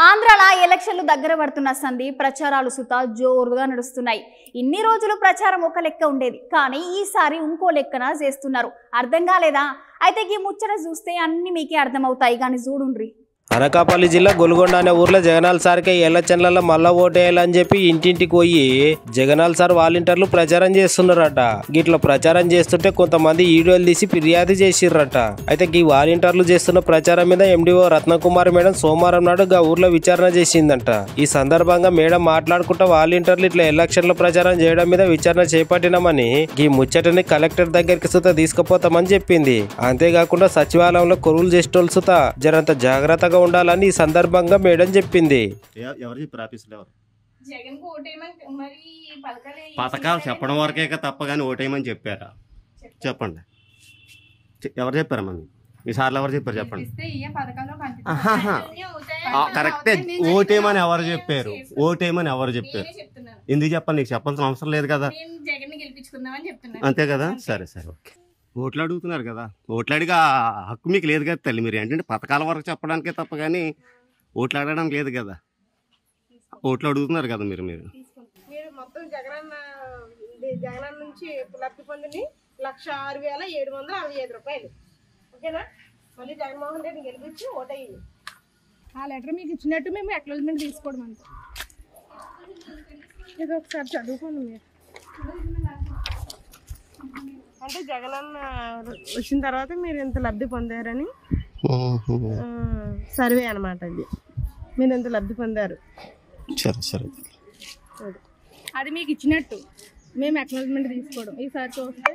ఆంధ్రాలో ఎలక్షన్లు దగ్గర పడుతున్న సంధి ప్రచారాలు సుతా జోరుగా నడుస్తున్నాయి. ఇన్ని రోజులు ప్రచారం ఒక లెక్క ఉండేది, కానీ ఈసారి ఇంకో లెక్కన చేస్తున్నారు. అర్థం కాలేదా? అయితే ఈ ముచ్చట చూస్తే అన్ని మీకే అర్థమవుతాయి, కానీ చూడుండ్రి. అనకాపల్లి జిల్లా గొల్గొండ అనే ఊర్లో జగనాల్ సార్కే ఎలక్షన్లలో మళ్ళా ఓటేయాలని చెప్పి ఇంటింటికి పోయి జగనాల్ సార్ వాలంటీర్లు ప్రచారం చేస్తున్నారట. గిట్ల ప్రచారం చేస్తుంటే కొంతమంది వీడియోలు తీసి ఫిర్యాదు చేసిర్రట. అయితే ఈ వాలంటీర్లు చేస్తున్న ప్రచారం మీద ఎండిఓ రత్నకుమార్ మేడం సోమవారం నాడు గా ఊర్లో విచారణ చేసిందంట. ఈ సందర్భంగా మేడం మాట్లాడుకుంటా వాలంటీర్లు ఇట్లా ఎలక్షన్ల ప్రచారం చేయడం మీద విచారణ చేపట్టినామని, ఈ ముచ్చటని కలెక్టర్ దగ్గరికి సుతా తీసుకుపోతామని చెప్పింది. అంతేకాకుండా సచివాలయంలో కొలువులు చేసేటోళ్ళు సుతా జరంత జాగ్రత్తగా ఉండాలని ఈ సందర్భంగా మేడం చెప్పింది. పథకాలు చెప్పడం వరకే తప్ప కానీ ఓటేయమని చెప్పారా? చెప్పండి, ఎవరు చెప్పారమ్మా? మీ సార్లు ఎవరు చెప్పారు చెప్పండి. కరెక్టే, ఓటేయమని ఎవరు చెప్పారు? ఓటేయమని ఎవరు చెప్పారు? ఎందుకు చెప్పండి? నీకు చెప్పాల్సిన అవసరం లేదు కదా, అంతే కదా. సరే సరే, ఓకే. ఓట్లు అడుగుతున్నారు కదా, ఓట్లు అడిగా హక్కు మీకు లేదు కదా తల్లి. మీరు ఏంటంటే పథకాల వరకు చెప్పడానికే తప్ప కానీ ఓట్లు అడగడానికి లేదు కదా. ఓట్లు అడుగుతున్నారు కదా మీరు. మొత్తం జగనన్న నుంచి లబ్ధి పొందిని 1,06,765 రూపాయలు. ఓకేనా? మళ్ళీ జగన్మోహన్ రెడ్డిని గెలిపించి ఓటయ్యింది. ఆ లెటర్ మీకు ఇచ్చినట్టు మేము అక్నాలెడ్జ్‌మెంట్ తీసుకోవడం అంతే. ఇది ఒకసారి చదువుకోండి మీరు. అంటే జగనన్న వచ్చిన తర్వాత మీరు ఎంత లబ్ధి పొందారని సర్వే అనమాట. ఇది మీరు ఎంత లబ్ధి పొందారు. అది మీకు ఇచ్చినట్టు మేము అక్నాలెడ్జ్‌మెంట్ తీసుకోవడం. ఈసారి చూస్తే